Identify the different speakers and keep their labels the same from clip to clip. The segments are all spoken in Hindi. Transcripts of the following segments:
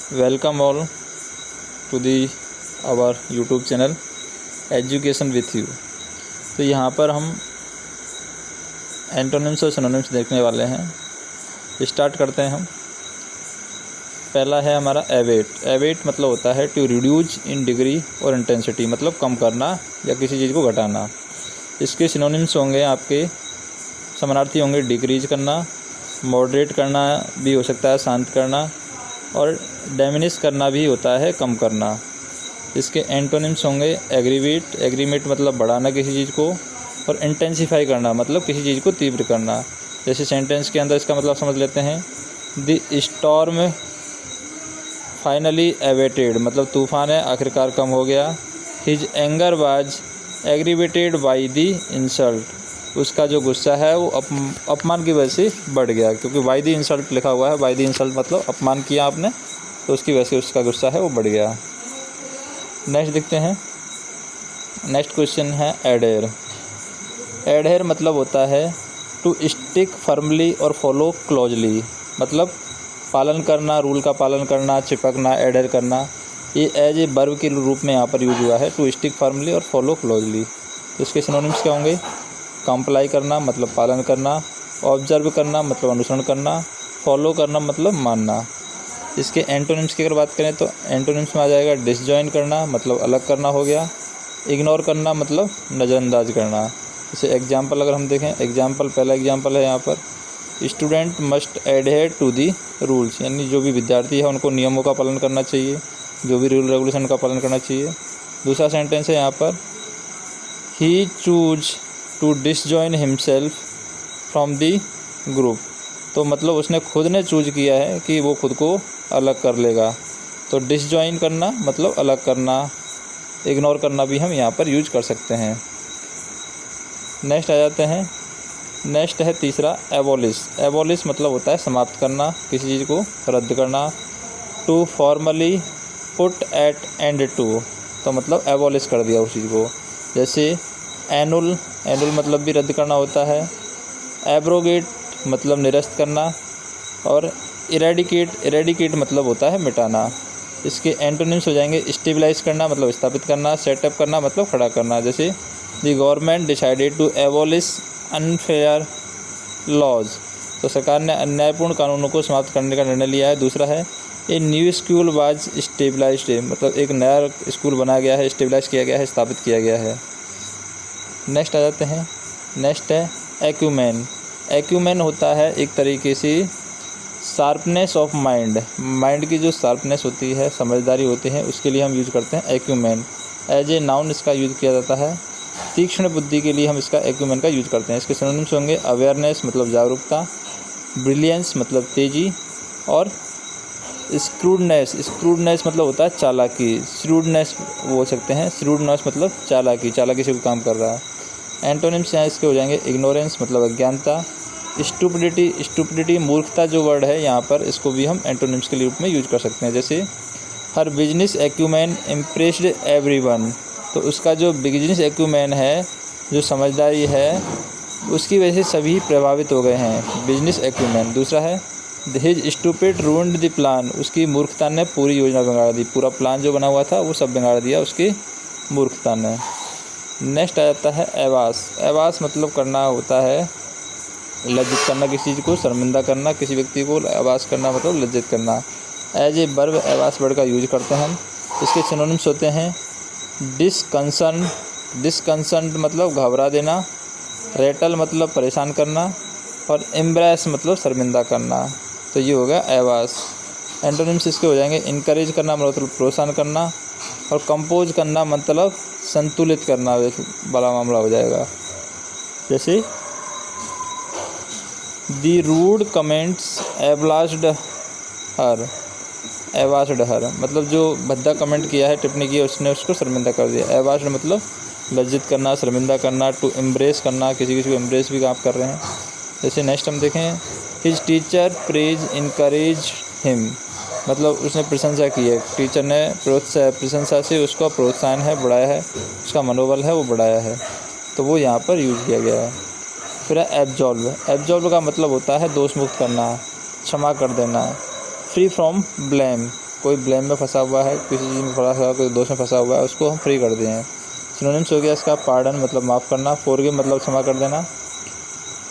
Speaker 1: Welcome all to the our YouTube channel education with you. तो यहाँ पर हम एंटोनिम्स और सिनोनिम्स देखने वाले हैं। स्टार्ट करते हैं हम। पहला है हमारा एवेट। एवेट मतलब होता है टू रिड्यूस इन डिग्री और इंटेंसिटी, मतलब कम करना या किसी चीज़ को घटाना। इसके सिनोनिम्स होंगे, आपके समानार्थी होंगे डिक्रीज करना, मॉडरेट करना भी हो सकता है, शांत करना, और डायमिनिश करना भी होता है, कम करना। इसके एंटोनिम्स होंगे एग्रीवेट। एग्रीमेट मतलब बढ़ाना किसी चीज़ को, और इंटेंसिफाई करना मतलब किसी चीज़ को तीव्र करना। जैसे सेंटेंस के अंदर इसका मतलब समझ लेते हैं। द स्टॉर्म फाइनली एवेटेड, मतलब तूफ़ान है आखिरकार कम हो गया। His anger was aggravated by the insult, उसका जो गुस्सा है वो अपमान की वजह से बढ़ गया, क्योंकि बाई द इंसल्ट लिखा हुआ है। बाई द इंसल्ट मतलब अपमान किया आपने, तो उसकी वजह से उसका गुस्सा है वो बढ़ गया। नेक्स्ट देखते हैं। नेक्स्ट क्वेश्चन है एडहेर। एडहेर मतलब होता है टू स्टिक फर्मली और फॉलो क्लोजली, मतलब पालन करना, रूल का पालन करना, चिपकना, एडहेर करना। ये एज ए वर्ब के रूप में यहाँ पर यूज हुआ है, टू स्टिक फर्मली और फॉलो क्लोजली। तो इसके सिनोनिम्स क्या होंगे? कंप्लाई करना मतलब पालन करना, ऑब्जर्व करना मतलब अनुसरण करना, फॉलो करना मतलब मानना। इसके एंटोनिम्स की अगर बात करें तो एंटोनिम्स में आ जाएगा डिसजॉइन करना मतलब अलग करना हो गया, इग्नोर करना मतलब नज़रअंदाज करना। जैसे एग्जाम्पल अगर हम देखें, एग्जाम्पल पहला एग्जाम्पल है यहाँ पर, student must adhere to the rules, यानी जो भी विद्यार्थी है उनको नियमों का पालन करना चाहिए, जो भी रूल रेगुलेशन का पालन करना चाहिए। दूसरा सेंटेंस है यहाँ पर, he choose to disjoin himself from the group, तो मतलब उसने खुद ने चूज किया है कि वो खुद को अलग कर लेगा। तो डिसजॉइन करना मतलब अलग करना, इग्नोर करना भी हम यहाँ पर यूज कर सकते हैं। नेक्स्ट आ जाते हैं। नेक्स्ट है तीसरा एबॉलिश। एबॉलिश मतलब होता है समाप्त करना, किसी चीज़ को रद्द करना। To formally put at end to, तो मतलब एबॉलिश कर दिया उस चीज़ को। जैसे एनुल, एनुल मतलब भी रद्द करना होता है। एब्रोगेट मतलब निरस्त करना, और इरेडिकेट, इरेडिकेट मतलब होता है मिटाना। इसके एंटोनिम्स हो जाएंगे स्टेबलाइज करना मतलब स्थापित करना, सेटअप करना मतलब खड़ा करना। जैसे the government decided to abolish unfair laws, तो सरकार ने अन्यायपूर्ण कानूनों को समाप्त करने का निर्णय लिया है। दूसरा है a new school was stabilised, मतलब एक नया स्कूल बना गया है, स्टेबलाइज किया गया है, स्थापित किया गया है। नेक्स्ट आ जाते हैं। नेक्स्ट है एक्यूमेन। एक्यूमेन होता है एक तरीके से शार्पनेस ऑफ माइंड, माइंड की जो शार्पनेस होती है, समझदारी होती है, उसके लिए हम यूज़ करते हैं एक्यूमेन। एज ए नाउन इसका यूज़ किया जाता है। तीक्ष्ण बुद्धि के लिए हम इसका एक्यूमेन का यूज़ करते हैं। इसके सिनोनिम्स होंगे अवेयरनेस मतलब जागरूकता, ब्रिलियंस मतलब तेज़ी, और स्क्रूडनेस, स्क्रूडनेस मतलब होता है चालाकी, श्रूडनेस बोल सकते हैं। श्रूडनेस मतलब चालाकी, चालाकी से कोई काम कर रहा है। एंटोनिम्स हैं इसके हो जाएंगे इग्नोरेंस मतलब अज्ञानता, स्टुपिडिटी, स्टुपिडिटी मूर्खता जो वर्ड है यहाँ पर, इसको भी हम एंटोनिम्स के रूप में यूज कर सकते हैं। जैसे हर बिजनेस एक्यूमेन इम्प्रेस्ड एवरीवन, तो उसका जो बिजनेस एक्यूमेन है, जो समझदारी है, उसकी वजह से सभी प्रभावित हो गए हैं, बिजनेस एक्यूमेन। दूसरा है his stupid ruined the plan, उसकी मूर्खता ने पूरी योजना बिगाड़ दी, पूरा प्लान जो बना हुआ था वो सब बिगाड़ दिया उसकी मूर्खता ने। नेक्स्ट आ जाता है एवास। एवास मतलब करना होता है लज्जित करना, किसी चीज़ को शर्मिंदा करना, किसी व्यक्ति को एवास करना मतलब लज्जित करना। As a verb Awas word का यूज करते हैं हम। इसके सिनोनिम्स होते हैं डिसकंसर्न, डिसकंसर्न मतलब घबरा देना, रेटल मतलब परेशान करना, और एम्ब्रेस मतलब शर्मिंदा करना। तो ये होगा एवास। एंटोनिम्स इसके हो जाएंगे इनकरेज करना मतलब प्रोत्साहन करना, और कंपोज करना मतलब संतुलित करना वाला मामला हो जाएगा। जैसे दी रूड कमेंट्स एब्लास्ड हर, एवास्ड हर मतलब जो भद्दा कमेंट किया है, टिप्पणी की है, उसने उसको शर्मिंदा कर दिया। एवास्ड मतलब लज्जित करना, शर्मिंदा करना। टू एम्ब्रेस करना, किसी को एम्ब्रेस भी आप कर रहे हैं। जैसे नेक्स्ट हम देखें, his teacher praise encourage him, मतलब उसने प्रशंसा की है, टीचर ने प्रशंसा से उसका प्रोत्साहन है बढ़ाया है, उसका मनोबल है वो बढ़ाया है, तो वो यहाँ पर यूज़ किया गया है। फिर है एब्जॉल्व। एब्जॉल्व का मतलब होता है दोष मुक्त करना, क्षमा कर देना। फ्री फ्रॉम ब्लेम, कोई ब्लेम में फंसा हुआ है, किसी चीज़ में फंसा हुआ है, कोई दोष में फंसा हुआ है, उसको हम फ्री कर दें। सिनोनिम्स हो गया इसका पार्डन मतलब माफ़ करना, फॉरगिव मतलब क्षमा कर देना,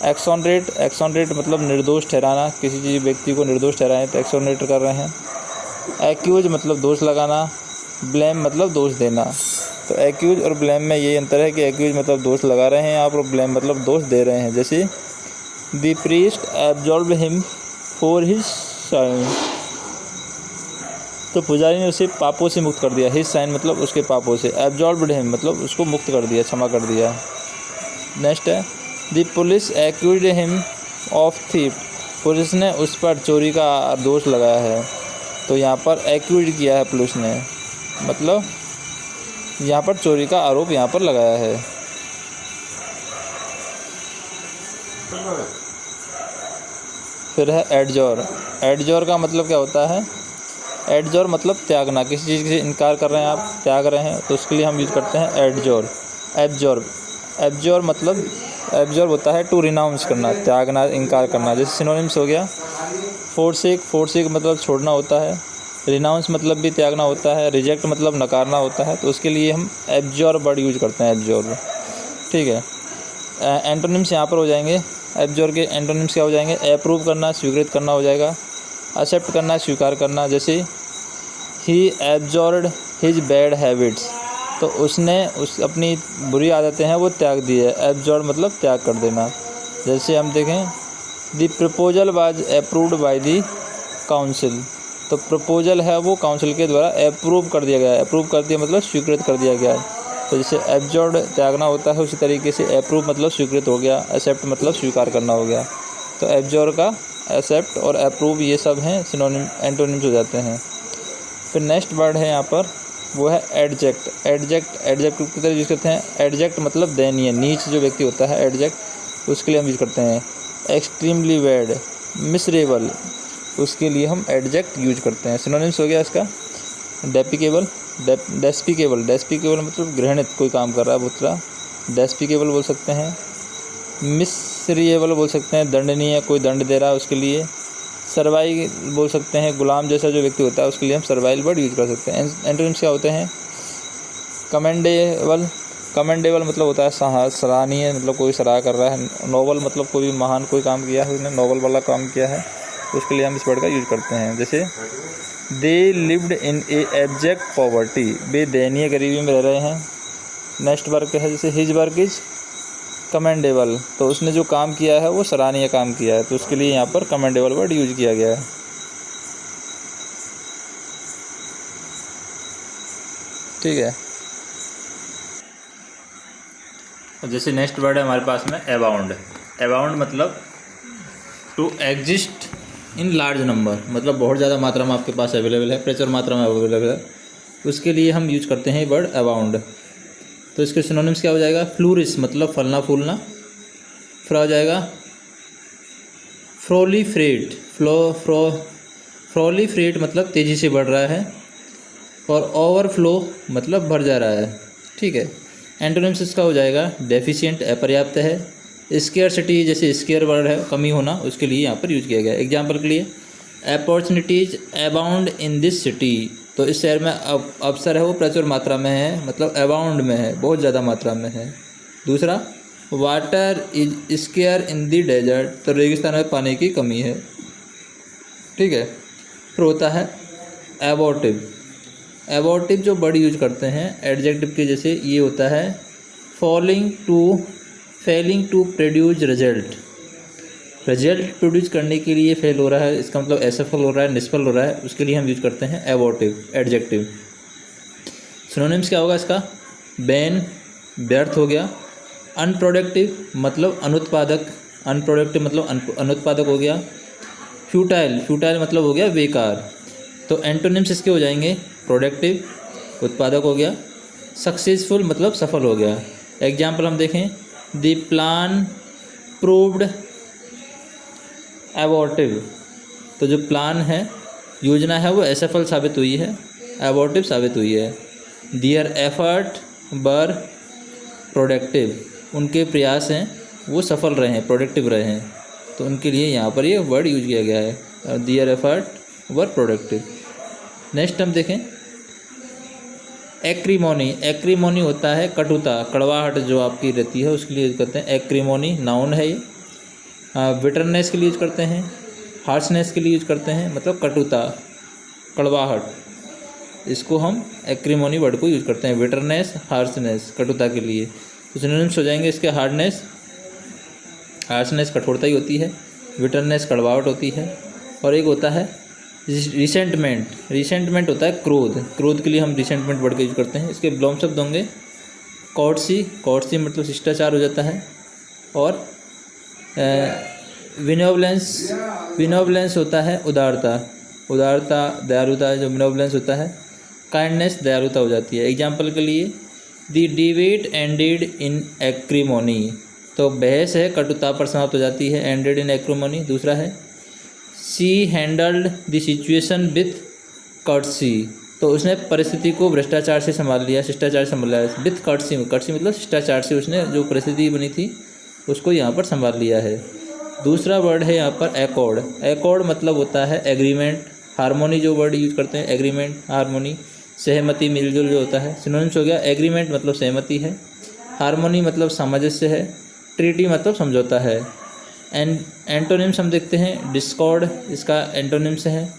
Speaker 1: एक्सोनरेट मतलब निर्दोष ठहराना, किसी चीज़ व्यक्ति को निर्दोष ठहराएं तो एक्सोनरेट कर रहे हैं। एक्यूज मतलब दोष लगाना, ब्लेम मतलब दोष देना। तो एक्यूज और ब्लेम में यही अंतर है कि एक्यूज मतलब दोष लगा रहे हैं आप और ब्लेम मतलब दोष दे रहे हैं। जैसे the priest absolved him for his sin, तो पुजारी ने उसे पापों से मुक्त कर दिया। हिज साइन मतलब उसके पापों से, एब्जॉल्व्ड हिम मतलब उसको मुक्त कर दिया, क्षमा कर दिया। नेक्स्ट है the police accused him of thief, police ने उस पर चोरी का दोष लगाया है। तो यहाँ पर एक्यूज किया है पुलिस ने, मतलब यहाँ पर चोरी का आरोप यहाँ पर लगाया है। फिर है एडजोर। एडजोर का मतलब क्या होता है? एडजोर मतलब त्यागना, किसी चीज़ से इनकार कर रहे हैं आप, त्याग रहे हैं, तो उसके लिए हम यूज़ करते हैं एडजोर। एब्जोर मतलब एब्जॉर्ब होता है टू रिनाउंस करना, त्यागना, इनकार करना। जैसे सिनोनिम्स हो गया फोरसेक मतलब छोड़ना होता है, रिनाउंस मतलब भी त्यागना होता है, रिजेक्ट मतलब नकारना होता है, तो उसके लिए हम एब्जॉर्ब वर्ड यूज करते हैं, एब्जॉर्ब। ठीक है, एंटोनिम्स यहाँ पर हो जाएंगे। एब्जॉर्ब के एंटोनिम्स क्या हो जाएंगे? अप्रूव करना, स्वीकृत करना हो जाएगा। एक्सेप्ट करना, स्वीकार करना। जैसे ही एब्जॉर्ब्ड हिज बैड हैबिट्स, तो उसने अपनी बुरी आदतें हैं वो त्याग दी है। एब्जॉर्ब मतलब त्याग कर देना। जैसे हम देखें the proposal was approved by the council, तो प्रपोजल है वो काउंसिल के द्वारा अप्रूव कर दिया गया है। अप्रूव कर दिया मतलब स्वीकृत कर दिया गया है। तो जैसे एब्जॉर्ब त्यागना होता है, उसी तरीके से अप्रूव मतलब स्वीकृत हो गया, एक्सेप्ट मतलब स्वीकार करना हो गया। तो एब्जॉर्ब का एक्सेप्ट और अप्रूव ये सब हैं सिनोनिम, एंटोनिम्स हो जाते हैं। फिर नेक्स्ट वर्ड है यहाँ पर, वो है एडजेक्ट। एडजेक्ट की तरह यूज़ करते हैं। एडजेक्ट मतलब दयनीय, नीच जो व्यक्ति होता है, एडजेक्ट उसके लिए हम यूज़ करते हैं। एक्सट्रीमली बैड, मिसरेबल, उसके लिए हम एडजेक्ट यूज करते हैं। सिनोनिम्स हो गया इसका डेस्पिकेबल मतलब घृणित, कोई काम कर रहा है बुरा, डेस्पिकेबल बोल सकते हैं। मिसरिएबल बोल सकते हैं, दंडनीय, कोई दंड दे रहा है उसके लिए। सर्वाइल बोल सकते हैं, गुलाम जैसा जो व्यक्ति होता है उसके लिए हम सर्वाइल वर्ड यूज कर सकते हैं। एंटोनिम्स क्या होते हैं? कमेंडेबल मतलब होता है सराहनीय, मतलब कोई सराह कर रहा है। नोबल मतलब कोई भी महान कोई काम किया है, उसने नोबल वाला काम किया है, उसके लिए हम इस वर्ड का यूज करते हैं। जैसे they lived in a abject poverty, वे दयनीय गरीबी में रह रहे हैं। नेक्स्ट वर्क है जैसे हिज वर्क इज कमेंडेबल, तो उसने जो काम किया है वो सराहनीय काम किया है, तो उसके लिए यहाँ पर कमेंडेबल वर्ड यूज किया गया है। ठीक है, जैसे नेक्स्ट वर्ड है हमारे पास में अबाउंड मतलब to exist in large number, मतलब बहुत ज़्यादा मात्रा में आपके पास अवेलेबल है, प्रचुर मात्रा में अवेलेबल है, उसके लिए हम यूज करते हैं वर्ड अबाउंड। तो इसके सिनोनिम्स क्या हो जाएगा? फ्लूरिश मतलब फलना फूलना, फिर हो जाएगा प्रोलिफरेट मतलब तेज़ी से बढ़ रहा है, और ओवरफ्लो मतलब भर जा रहा है। ठीक है, एंटोनिम्स इसका हो जाएगा डेफिशिएंट अपर्याप्त है। स्केयरसिटी जैसे स्केयर वर्ड है कमी होना, उसके लिए यहाँ पर यूज किया गया है। एग्जाम्पल के लिए opportunities abound in this city, तो इस शहर में अवसर है वो प्रचुर मात्रा में है, मतलब अबाउंड में है, बहुत ज़्यादा मात्रा में है। दूसरा water is scarce in the desert, तो रेगिस्तान में पानी की कमी है। ठीक है, फिर होता है एबॉर्टिव जो वर्ड यूज करते हैं एडजेक्टिव के जैसे, ये होता है failing to produce result produce करने के लिए फेल हो रहा है, इसका मतलब असफल हो रहा है, निष्फल हो रहा है, उसके लिए हम यूज करते हैं एबॉर्टिव एडजेक्टिव। सिनोनिम्स क्या होगा इसका? बैन व्यर्थ हो गया, अनप्रोडक्टिव मतलब अनुत्पादक, अनुत्पादक हो गया। फ्यूटाइल मतलब हो गया बेकार। तो एंटोनिम्स इसके हो जाएंगे प्रोडक्टिव उत्पादक हो गया, सक्सेसफुल मतलब सफल हो गया। एग्जाम्पल हम देखें, द प्लान प्रूव्ड एबॉर्टिव, तो जो प्लान है, योजना है, वो असफल साबित हुई है, एबॉर्टिव साबित हुई है। दियर एफर्ट वर प्रोडक्टिव, उनके प्रयास हैं वो सफल रहे हैं, प्रोडक्टिव रहे हैं, तो उनके लिए यहाँ पर ये वर्ड यूज किया गया है, दियर एफर्ट वर प्रोडक्टिव। नेक्स्ट हम देखें एक्रीमोनी। एक्रीमोनी होता है कटुता, कड़वाहट जो आपकी रहती है उसके लिए यूज करते हैं। एक्रीमोनी नाउन है ये। बिटरनेस के लिए यूज करते हैं, हार्शनेस के लिए यूज करते हैं, मतलब कटुता, कड़वाहट, इसको हम एक्रीमोनी वर्ड को यूज करते हैं। बिटरनेस, हार्शनेस, कटुता के लिए। तो सिनोनिम्स हो जाएंगे इसके हार्डनेस, हार्शनेस कठोरता ही होती है, बिटरनेस कड़वाहट होती है, और एक होता है रिसेंटमेंट। रिसेंटमेंट होता है क्रोध, क्रोध के लिए हम रिसेंटमेंट वर्ड का यूज करते हैं। इसके बिलोंग शब्द होंगे कॉर्टसी, कॉर्टसी मतलब शिष्टाचार हो जाता है, और विनोवलेंस, विनोवलेंस होता है उदारता, उदारता दयालुता जो विनोवलेंस होता है। काइंडनेस दयालुता हो जाती है। एग्जाम्पल के लिए द डिबेट एंडेड इन एक्रीमोनी, तो बहस है कटुता पर समाप्त हो जाती है, एंडेड इन एक्रीमोनी। दूसरा है she handled the situation with courtesy, तो उसने परिस्थिति को भ्रष्टाचार से संभाल लिया, शिष्टाचार से संभाल लिया। विथ कर्टसी, कर्टसी मतलब शिष्टाचार से उसने जो परिस्थिति बनी थी उसको यहाँ पर संभाल लिया है। दूसरा वर्ड है यहाँ पर एकॉर्ड। एकॉर्ड मतलब होता है एग्रीमेंट, हारमोनी जो वर्ड यूज करते हैं, एग्रीमेंट, हारमोनी, सहमति, मिलजुल जो होता है। सिनोनिम्स हो गया एग्रीमेंट मतलब सहमति है, हारमोनी मतलब सामंजस्य है, ट्रीटी मतलब समझौता है। एंटोनिम्स हम देखते हैं डिस्कॉर्ड इसका एंटोनिम्स है,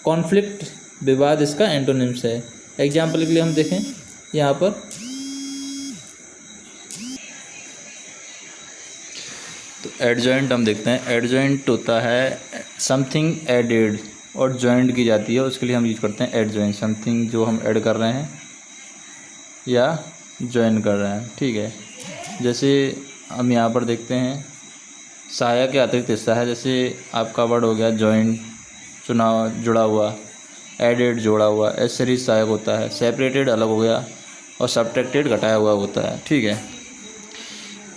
Speaker 1: कॉन्फ्लिक्ट विवाद इसका एंटोनिम्स है। एग्जाम्पल के लिए हम देखें यहाँ पर तो एडजॉइंट हम देखते हैं। एडजॉइंट होता है समथिंग एडेड और जॉइंट की जाती है, उसके लिए हम यूज करते हैं एडजॉइंट, समथिंग जो हम ऐड कर रहे हैं या जॉइन कर रहे हैं, ठीक है। जैसे हम यहाँ पर देखते हैं सहायक के अतिरिक्त हिस्सा है, जैसे आपका वर्ड हो गया जॉइंट, चुनाव जुड़ा हुआ, एडेड जोड़ा हुआ, एसेरी सहायक होता है, सेपरेटेड अलग हो गया, और सब्ट्रैक्टेड घटाया हुआ होता है, ठीक है।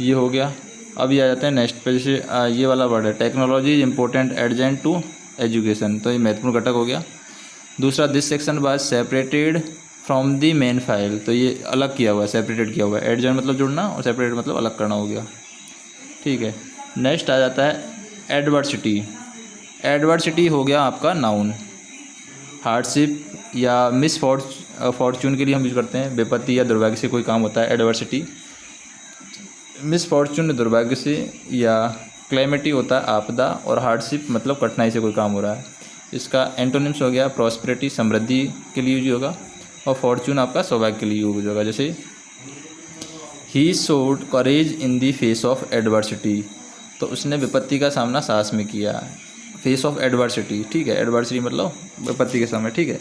Speaker 1: ये हो गया। अब ये आ जाते हैं नेक्स्ट पे, जैसे ये वाला वर्ड है technology is important adjunct to education, तो ये महत्वपूर्ण घटक हो गया। दूसरा this section was separated from the main file, तो ये अलग किया हुआ है, सेपरेटेड किया हुआ है। एडजेंट मतलब जुड़ना और सेपरेटेड मतलब अलग करना हो गया, ठीक है। नेक्स्ट आ जाता है एडवर्सिटी। एडवर्सिटी हो गया आपका नाउन। हार्डशिप या मिस फॉर्चून के लिए हम यूज करते हैं, विपत्ति या दुर्भाग्य से कोई काम होता है, एडवर्सिटी। मिस फॉर्चून दुर्भाग्य से, या क्लैमिटी होता है आपदा, और हार्डशिप मतलब कठिनाई से कोई काम हो रहा है। इसका एंटोनिम्स हो गया प्रॉस्पेरिटी समृद्धि के लिए यूज होगा, और फॉर्चून आपका सौभाग्य के लिए यूज होगा। जैसे he showed courage in the face of adversity, तो उसने विपत्ति का सामना साहस में किया, फेस ऑफ एडवर्सिटी, ठीक है। एडवर्सिटी मतलब विपत्ति के सामने, ठीक है।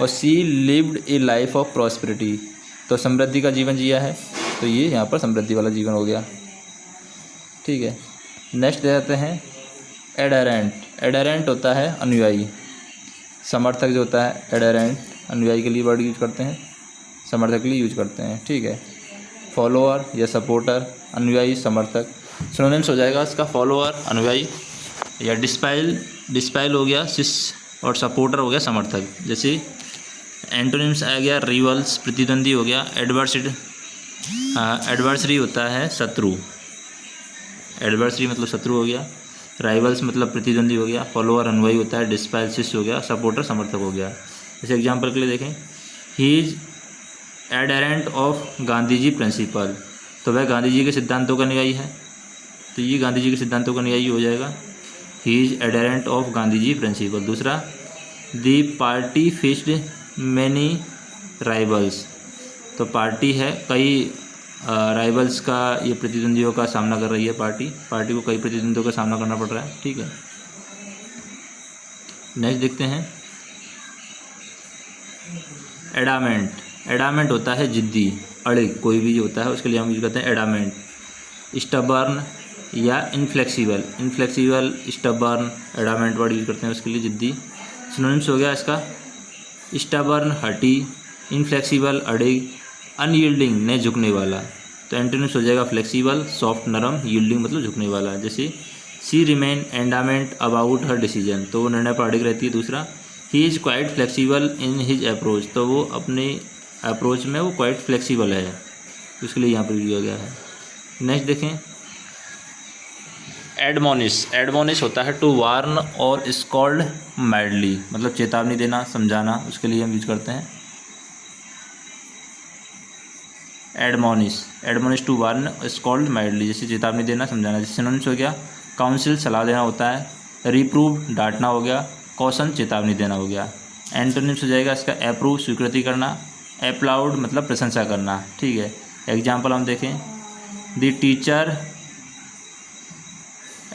Speaker 1: और she lived a life of prosperity, तो समृद्धि का जीवन जिया है, तो ये यहाँ पर समृद्धि वाला जीवन हो गया, ठीक है। नेक्स्ट दे जाते हैं एडहेरेंट। एडहेरेंट होता है अनुयायी, समर्थक जो होता है एडहेरेंट, अनुयायी के लिए वर्ड यूज करते हैं, समर्थक के लिए यूज करते हैं, ठीक है। फॉलोअर या सपोर्टर, अनुयायी, समर्थक। सिनोनिम्स हो जाएगा इसका फॉलोअर अनुयायी, या डिस्पाइल, डिस्पाइल हो गया शिष्य, और सपोर्टर हो गया समर्थक। जैसे एंटोनिम्स आ गया रिवल्स प्रतिद्वंदी हो गया, एडवर्सरी होता है शत्रु, एडवर्सरी मतलब शत्रु हो गया, राइवल्स मतलब प्रतिद्वंदी हो गया, फॉलोअर अनुयायी होता है, डिस्पाइल शिष्य हो गया, सपोर्टर समर्थक हो गया। जैसे एग्जांपल के लिए देखें he is adherent of Gandhi ji principle, तो वह गांधी जी के सिद्धांतों का अनुयायी है, तो ये गांधी जी के सिद्धांतों का अनुयायी हो जाएगा। He is adherent of Gandhi ji principle. दूसरा the party faced many rivals, तो पार्टी है कई राइवल्स का, ये प्रतिद्वंदियों का सामना कर रही है, पार्टी को कई प्रतिद्वंदियों का सामना करना पड़ रहा है, ठीक है। नेक्स्ट देखते हैं एडामेंट। एडामेंट होता है जिद्दी, अड़िग, कोई भी होता है उसके लिए हम यूज करते हैं एडामेंट। स्टबर्न या inflexible, inflexible, stubborn, adamant word use करते हैं उसके लिए जिद्दी। सिनोनिम्स हो गया इसका स्टबर्न हटी, इनफ्लेक्सिबल अड़िग, अनयील्डिंग ने झुकने वाला, तो एंटोनिम्स हो जाएगा फ्लेक्सिबल सॉफ्ट नरम, यील्डिंग मतलब झुकने वाला। जैसे सी रिमेन एंडामेंट अबाउट हर डिसीजन, तो वो निर्णय पर अड़िग रहती है। दूसरा he is quite flexible in his approach, तो वो अपने अप्रोच में वो क्वाइट फ्लेक्सिबल है, उसके लिए यहाँ पर दिया गया है। नेक्स्ट देखें एडमोनिश होता है टू वार्न और स्कॉल्ड माइल्डली, मतलब चेतावनी देना, समझाना, उसके लिए हम यूज करते हैं admonish to warn scold mildly, जैसे चेतावनी देना, समझाना। जैसे सिनोनिम्स हो गया काउंसिल, सलाह देना होता है, रिप्रूव, डांटना हो गया, कॉशन, चेतावनी देना हो गया। एंटोनिम्स हो जाएगा इसका अप्रूव, स्वीकृति करना, अप्लाउड मतलब प्रशंसा करना, ठीक है। एग्जाम्पल हम देखें, the teacher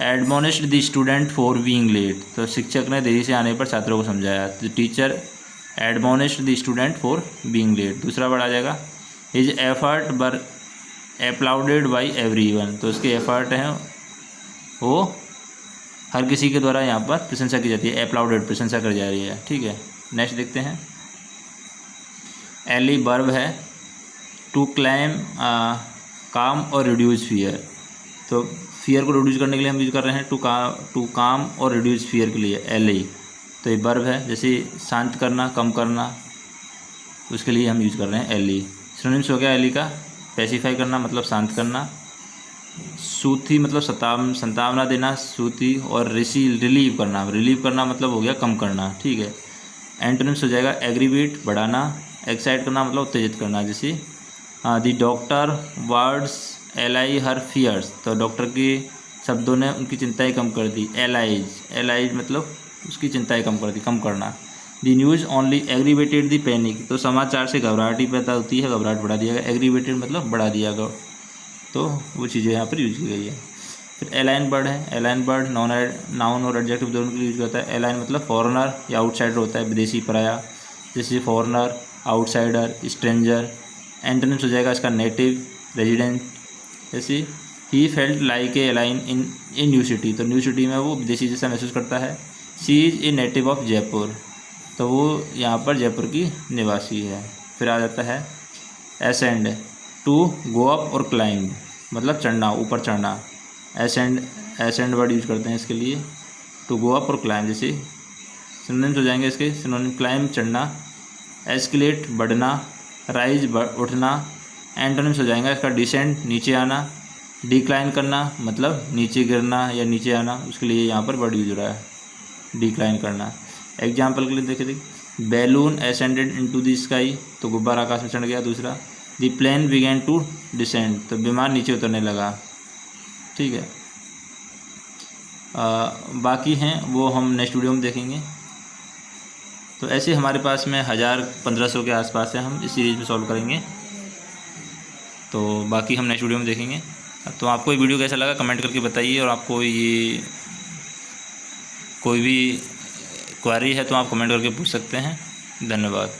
Speaker 1: admonished the student for being late, तो शिक्षक ने देरी से आने पर छात्रों को समझाया। The teacher admonished the student for being late. दूसरा वर्ड आ जाएगा his effort were applauded by everyone, तो उसके एफर्ट हैं वो हर किसी के द्वारा यहाँ पर प्रशंसा की जाती है, अप्लाउडेड प्रशंसा कर जा रही है, ठीक है। नेक्स्ट देखते हैं, एली वर्ब है टू क्लाइम, काम और रिड्यूस फियर, तो फियर को रिड्यूस करने के लिए हम यूज कर रहे हैं टू काम और रिड्यूस फियर के लिए एली, तो ये वर्ब है। जैसे शांत करना, कम करना, उसके लिए हम यूज कर रहे हैं एली। सिनोनिम्स हो गया एली का, पैसिफाई करना मतलब शांत करना, सूथी मतलब संतावना देना, सूथी, और रिलीव करना मतलब हो गया कम करना, ठीक है। एंटोनिम्स हो जाएगा एग्रीवेट, बढ़ाना, एक्साइट करना मतलब उत्तेजित करना। जैसे the doctor words allay her fears, तो डॉक्टर के शब्दों ने उनकी चिंताएं कम कर दी। एलाइज मतलब उसकी चिंताएं कम कर दी, कम करना। The news only aggravated the panic, तो समाचार से घबराहट ही पैदा होती है, घबराहट बढ़ा दिया गया। एग्रीवेटेड मतलब बढ़ा दिया गया, तो वो चीज़ें यहाँ पर यूज की गई है। फिर एलाइन वर्ड है, एलाइन वर्ड नाउन और एडजेक्टिव दोनों के लिए यूज होता है। एलाइन मतलब फॉरेनर या आउटसाइडर होता है, विदेशी, पराया, जैसे फॉरेनर, आउटसाइडर, स्ट्रेंजर। एंटोनिम्स हो जाएगा इसका नेटिव, रेजिडेंट। जैसे he felt like a align in new city, तो न्यू सिटी में वो विदेशी जैसा महसूस करता है। She is a native of Jaipur, तो वो यहाँ पर जयपुर की निवासी है। फिर आ जाता है एसेंड, टू गो अप और क्लाइंब, मतलब चढ़ना, ऊपर चढ़ना। एसेंड वर्ड यूज करते हैं इसके लिए, टू गो अप और क्लाइंब। जैसे सिनोनिम्स हो जाएंगे इसके, सिनोनिम क्लाइंब चढ़ना, एस्केलेट बढ़ना, राइज उठना। एंटोनिम्स हो जाएगा इसका डिसेंड नीचे आना, डिक्लाइन करना मतलब नीचे गिरना या नीचे आना, उसके लिए यहाँ पर वर्ड यूज हो रहा है डिक्लाइन करना। एग्जाम्पल के लिए देखिए, balloon ascended into the sky, तो गुब्बारा आकाश में चढ़ गया। दूसरा, the plane began to descend, तो विमान नीचे उतरने लगा, ठीक है। बाकी हैं वो हम नेक्स्ट वीडियो में देखेंगे। तो ऐसे हमारे पास में 1000-1500 के आसपास है, हम इस सीरीज़ में सॉल्व करेंगे, तो बाकी हम नेक्स्ट वीडियो में देखेंगे। तो आपको ये वीडियो कैसा लगा कमेंट करके बताइए, और आपको ये कोई भी क्वेरी है तो आप कमेंट करके पूछ सकते हैं। धन्यवाद।